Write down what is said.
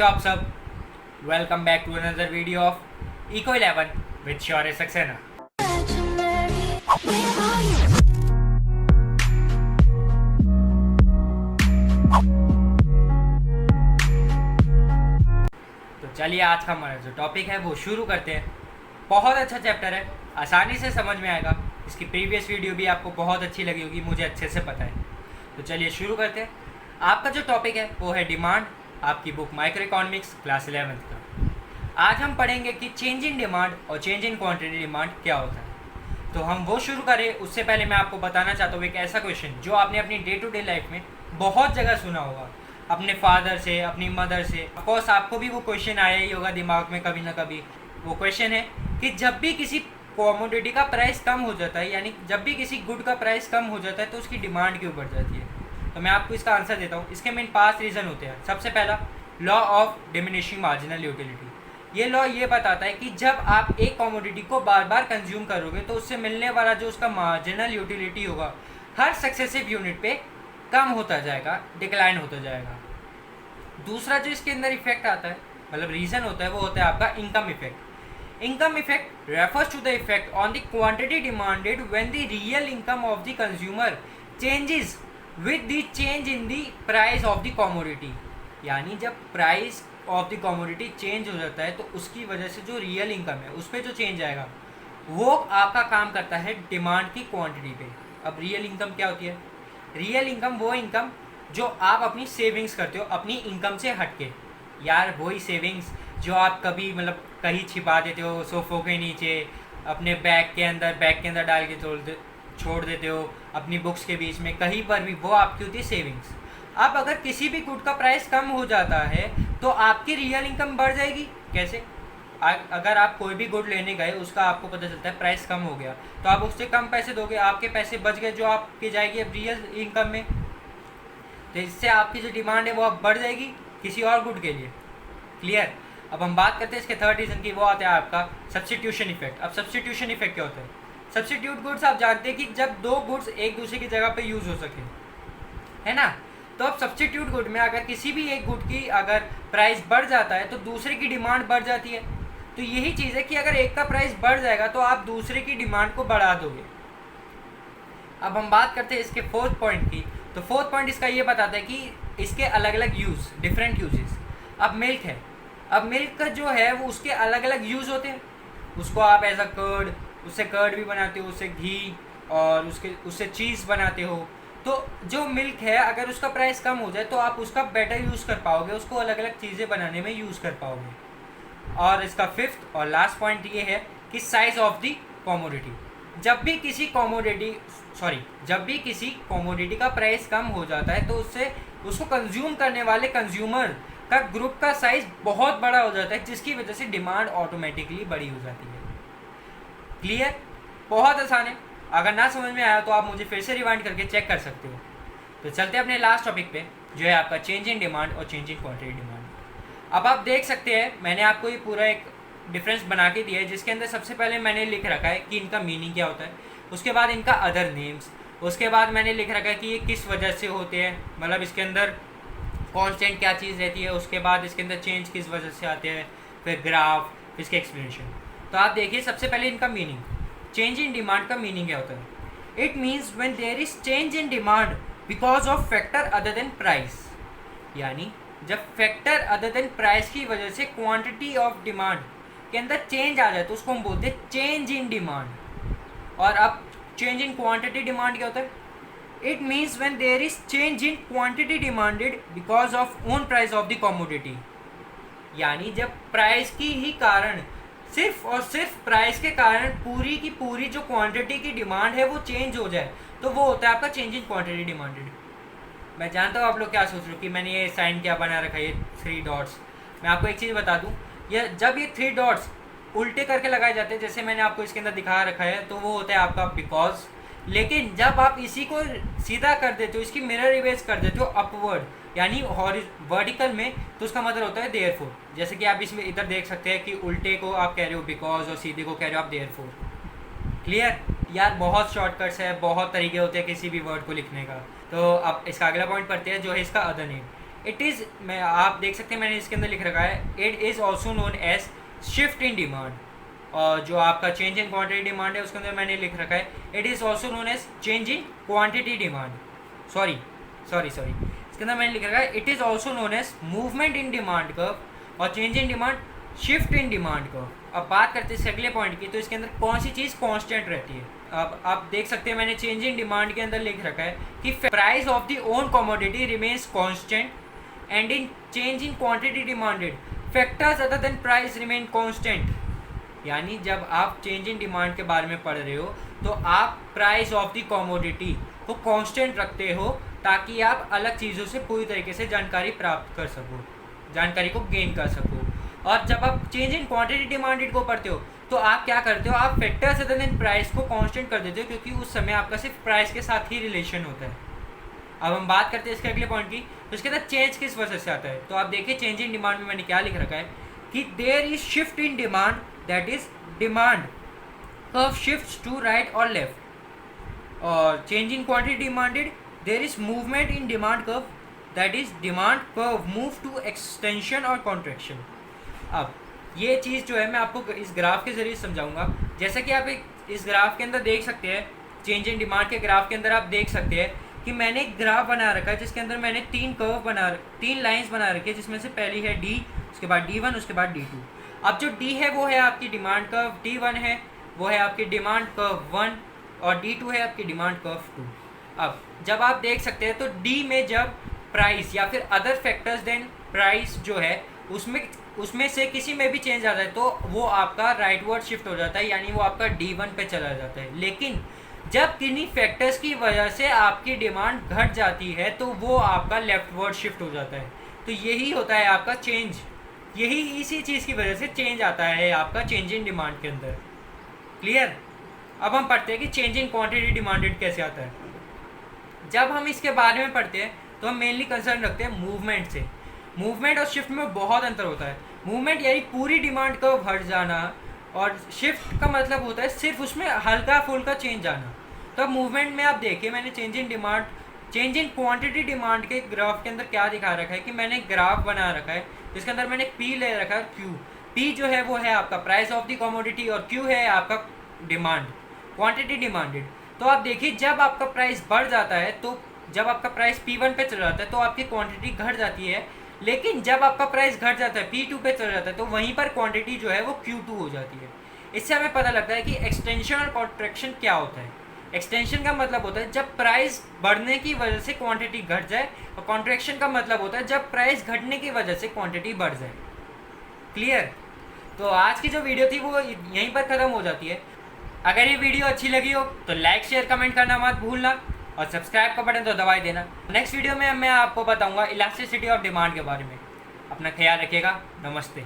कैसे हो आप सब। Welcome back to another video of eco 11 with श्योर सक्सेना। तो चलिए आज का हमारा जो टॉपिक है वो शुरू करते हैं। बहुत अच्छा चैप्टर है, आसानी से समझ में आएगा। इसकी प्रीवियस वीडियो भी आपको बहुत अच्छी लगी होगी, मुझे अच्छे से पता है। तो चलिए शुरू करते हैं। आपका जो टॉपिक है वो है डिमांड, आपकी book micro economics class 11th का। आज हम पढ़ेंगे कि चेंज इन डिमांड और चेंज इन क्वांटिटी डिमांड क्या होता है। तो हम वो शुरू करें उससे पहले मैं आपको बताना चाहता हूँ एक ऐसा क्वेश्चन जो आपने अपनी डे टू डे लाइफ में बहुत जगह सुना होगा, अपने फादर से, अपनी मदर से। ऑफकोर्स आपको भी वो क्वेश्चन आया ही होगा दिमाग में कभी ना कभी। वो क्वेश्चन है कि जब भी किसी कॉमोडिटी का प्राइस कम हो जाता है, यानी जब भी किसी गुड का प्राइस कम हो जाता है तो उसकी डिमांड क्यों बढ़ जाती है। तो मैं आपको इसका आंसर देता हूँ। इसके मेन 5 रीज़न होते हैं। सबसे पहला, law of diminishing marginal utility. ये लॉ ये बताता है कि जब आप एक कॉमोडिटी को बार बार कंज्यूम करोगे तो उससे मिलने वाला जो उसका मार्जिनल यूटिलिटी होगा हर सक्सेसिव यूनिट पे कम होता जाएगा, डिक्लाइन होता जाएगा। दूसरा जो इसके अंदर इफेक्ट आता है, मतलब रीज़न होता है, वो होता है आपका income effect. Income effect refers to the effect on the quantity demanded when the real income of the consumer changes with the change in the price of the commodity. यानी जब price of the commodity change हो जाता है तो उसकी वजह से जो रियल इनकम है उस पर जो चेंज आएगा वो आपका काम करता है डिमांड की क्वांटिटी पे। अब रियल इनकम क्या होती है? रियल इनकम वो इनकम जो आप अपनी सेविंग्स करते हो अपनी इनकम से हटके। यार वही सेविंग्स जो आप कभी मतलब कहीं छिपा देते हो, सोफों के नीचे, अपने बैग के अंदर डाल के छोड़ देते हो, अपनी बुक्स के बीच में, कहीं पर भी, वो आपकी होती है सेविंग्स। अब अगर किसी भी गुड का प्राइस कम हो जाता है तो आपकी रियल इनकम बढ़ जाएगी। कैसे? अगर आप कोई भी गुड लेने गए, उसका आपको पता चलता है प्राइस कम हो गया, तो आप उससे कम पैसे दोगे, आपके पैसे बच गए जो आपके जाएगी अब रियल इनकम में। तो इससे आपकी जो डिमांड है वो अब बढ़ जाएगी किसी और गुड के लिए। क्लियर? अब हम बात करते हैं इसके थर्ड रीज़न की, वो आता है आपका सब्स्टिट्यूशन इफेक्ट। अब सब्स्टिट्यूशन इफेक्ट क्या होता है? सब्स्टिट्यूट गुड्स आप जानते हैं कि जब दो गुड्स एक दूसरे की जगह पे यूज़ हो सके, है ना। तो अब सब्स्टिट्यूट गुड में अगर किसी भी एक गुड की अगर प्राइस बढ़ जाता है तो दूसरे की डिमांड बढ़ जाती है। तो यही चीज़ है कि अगर एक का प्राइस बढ़ जाएगा तो आप दूसरे की डिमांड को बढ़ा दोगे। अब हम बात करते हैं इसके फोर्थ पॉइंट की। तो फोर्थ पॉइंट इसका ये बताता है कि इसके अलग अलग यूज़, डिफरेंट यूजेस। अब मिल्क है, अब मिल्क का जो है वो उसके अलग अलग यूज़ होते हैं। उसको आप एज अ कर्ड, उससे कर्ड भी बनाते हो, उससे घी, और उससे चीज़ बनाते हो। तो जो मिल्क है अगर उसका प्राइस कम हो जाए तो आप उसका बेटर यूज़ कर पाओगे, उसको अलग अलग चीज़ें बनाने में यूज़ कर पाओगे। और इसका फिफ्थ और लास्ट पॉइंट ये है कि साइज ऑफ द कॉमोडिटी। जब भी किसी कॉमोडिटी का प्राइस कम हो जाता है तो उसको कंज्यूम करने वाले कंज्यूमर का ग्रुप का साइज बहुत बड़ा हो जाता है, जिसकी वजह से डिमांड ऑटोमेटिकली बड़ी हो जाती है। क्लियर? बहुत आसान है। अगर ना समझ में आया तो आप मुझे फिर से रिवाइंड करके चेक कर सकते हो। तो चलते हैं अपने लास्ट टॉपिक पे, जो है आपका चेंज इन डिमांड और चेंज इन क्वांटिटी डिमांड। अब आप देख सकते हैं मैंने आपको ये पूरा एक डिफरेंस बना के दिया है, जिसके अंदर सबसे पहले मैंने लिख रखा है कि इनका मीनिंग क्या होता है, उसके बाद इनका अदर नेम्स, उसके बाद मैंने लिख रखा है कि ये किस वजह से होते हैं, मतलब इसके अंदर कांस्टेंट क्या चीज़ रहती है, उसके बाद इसके अंदर चेंज किस वजह से आते हैं, फिर ग्राफ, फिर इसके एक्सप्लेनेशन। तो आप देखिए सबसे पहले इनका मीनिंग। चेंज इन डिमांड का मीनिंग क्या होता है? It means when there is change in demand because of factor other than price. यानी जब फैक्टर अदर देन प्राइस की वजह से क्वांटिटी ऑफ डिमांड के अंदर चेंज आ जाए तो उसको हम बोलते हैं चेंज इन डिमांड। और अब चेंज इन क्वांटिटी डिमांड क्या होता है? It means when there is change in quantity demanded because of own price of the commodity. यानी जब प्राइस की ही कारण, सिर्फ और सिर्फ प्राइस के कारण पूरी की पूरी जो क्वांटिटी की डिमांड है वो चेंज हो जाए तो वो होता है आपका चेंज इन क्वांटिटी डिमांडेड। मैं जानता हूँ आप लोग क्या सोच रहे हो कि मैंने ये साइन क्या बना रखा है, ये 3 डॉट्स। मैं आपको एक चीज़ बता दूँ, जब ये 3 डॉट्स उल्टे करके लगाए जाते हैं, जैसे मैंने आपको इसके अंदर दिखा रखा है, तो वो होता है आपका बिकॉज। लेकिन जब आप इसी को सीधा कर देते हो, इसकी मिरर इमेज कर देते हो अपवर्ड, यानी वर्टिकल में, तो उसका मतलब होता है देयरफॉर। जैसे कि आप इसमें इधर देख सकते हैं कि उल्टे को आप कह रहे हो बिकॉज और सीधे को कह रहे हो आप देयरफॉर। क्लियर? यार बहुत शॉर्टकट्स है, बहुत तरीके होते हैं किसी भी वर्ड को लिखने का। तो अब इसका अगला पॉइंट पढ़ते हैं जो है इसका अदर नेम। इट इज़, मैं आप देख सकते हैं मैंने इसके अंदर लिख रखा है, it is also known as shift in demand. और जो आपका चेंज इन क्वांटिटी डिमांड है उसके अंदर मैंने लिख रखा है it is also known as change in quantity demand. Sorry इसके अंदर मैंने लिख रखा है it is also known as movement in demand curve और change in demand shift in demand curve. अब बात करते हैं अगले पॉइंट की, तो इसके अंदर कौन सी चीज़ कांस्टेंट रहती है। अब आप देख सकते हैं मैंने चेंज इन डिमांड के अंदर लिख रखा है कि price of the own commodity remains constant and in change in quantity demanded factors other than price remain constant. यानी जब आप चेंज इन डिमांड के बारे में पढ़ रहे हो तो आप प्राइस ऑफ द कमोडिटी को कांस्टेंट रखते हो ताकि आप अलग चीज़ों से पूरी तरीके से जानकारी प्राप्त कर सको, जानकारी को गेन कर सको। और जब आप चेंज इन क्वांटिटी डिमांडेड को पढ़ते हो तो आप क्या करते हो, आप फैक्टर्स अदर देन प्राइस को कांस्टेंट कर देते हो क्योंकि उस समय आपका सिर्फ प्राइस के साथ ही रिलेशन होता है। अब हम बात करते हैं इसके अगले पॉइंट की, तो इसके अंदर चेंज किस वजह से आता है। तो आप देखिए चेंज इन डिमांड में मैंने क्या लिख रखा है कि there is shift in demand that is demand curve shifts to right और लेफ्ट। और change in quantity demanded there is movement in demand curve that is demand curve move to extension और कॉन्ट्रैक्शन। अब ये चीज़ जो है मैं आपको इस ग्राफ के ज़रिए समझाऊंगा। जैसा कि आप इस ग्राफ के अंदर देख सकते हैं, चेंज इन डिमांड के ग्राफ के अंदर आप देख सकते हैं कि मैंने एक ग्राफ बना रखा है जिसके अंदर मैंने तीन लाइंस बना रखी है, जिसमें से पहली है डी, उसके बाद D1, उसके बाद D2। अब जो डी है वो है आपकी डिमांड कर्व, D1 है वो है आपकी डिमांड कर्व 1 और D2 है आपकी डिमांड कर्व 2। अब जब आप देख सकते हैं तो डी में जब प्राइस या फिर अदर फैक्टर्स देन प्राइस जो है उसमें से किसी में भी चेंज आता है तो वो आपका राइटवर्ड शिफ्ट हो जाता है, यानी वो आपका D1 पे चला जाता है। लेकिन जब किन्हीं फैक्टर्स की वजह से आपकी डिमांड घट जाती है तो वो आपका लेफ्टवर्ड शिफ्ट हो जाता है। तो यही होता है आपका चेंज, यही इसी चीज़ की वजह से चेंज आता है आपका चेंज इन डिमांड के अंदर। क्लियर। अब हम पढ़ते हैं कि चेंज इन क्वांटिटी डिमांडेड कैसे आता है। जब हम इसके बारे में पढ़ते हैं तो हम मेनली कंसर्न रखते हैं मूवमेंट से। मूवमेंट और शिफ्ट में बहुत अंतर होता है। मूवमेंट यानी पूरी डिमांड का बढ़ जाना और शिफ्ट का मतलब होता है सिर्फ उसमें हल्का फुल्का चेंज आना। तो अब मूवमेंट में आप देखिए मैंने चेंज इन क्वांटिटी डिमांड के ग्राफ के अंदर क्या दिखा रखा है कि मैंने ग्राफ बना रखा है जिसके अंदर मैंने P ले रखा है Q। P जो है वो है आपका प्राइस ऑफ द कमोडिटी और Q है आपका डिमांड, क्वांटिटी डिमांडेड। तो आप देखिए जब आपका प्राइस बढ़ जाता है तो जब आपका प्राइस P1 पे चला जाता है तो आपकी क्वांटिटी घट जाती है, लेकिन जब आपका प्राइस घट जाता है P2 पे चला जाता है तो वहीं पर क्वांटिटी जो है वो Q2 हो जाती है। इससे हमें पता लगता है कि एक्सटेंशन और कॉन्ट्रैक्शन क्या होता है। एक्सटेंशन का मतलब होता है जब प्राइस बढ़ने की वजह से क्वांटिटी घट जाए और कॉन्ट्रैक्शन का मतलब होता है जब प्राइस घटने की वजह से क्वांटिटी बढ़ जाए। क्लियर। तो आज की जो वीडियो थी वो यहीं पर ख़त्म हो जाती है। अगर ये वीडियो अच्छी लगी हो तो लाइक शेयर कमेंट करना मत भूलना और सब्सक्राइब का बटन तो दबा ही देना। नेक्स्ट वीडियो में मैं आपको बताऊंगा इलास्टिसिटी ऑफ डिमांड के बारे में। अपना ख्याल रखिएगा। नमस्ते।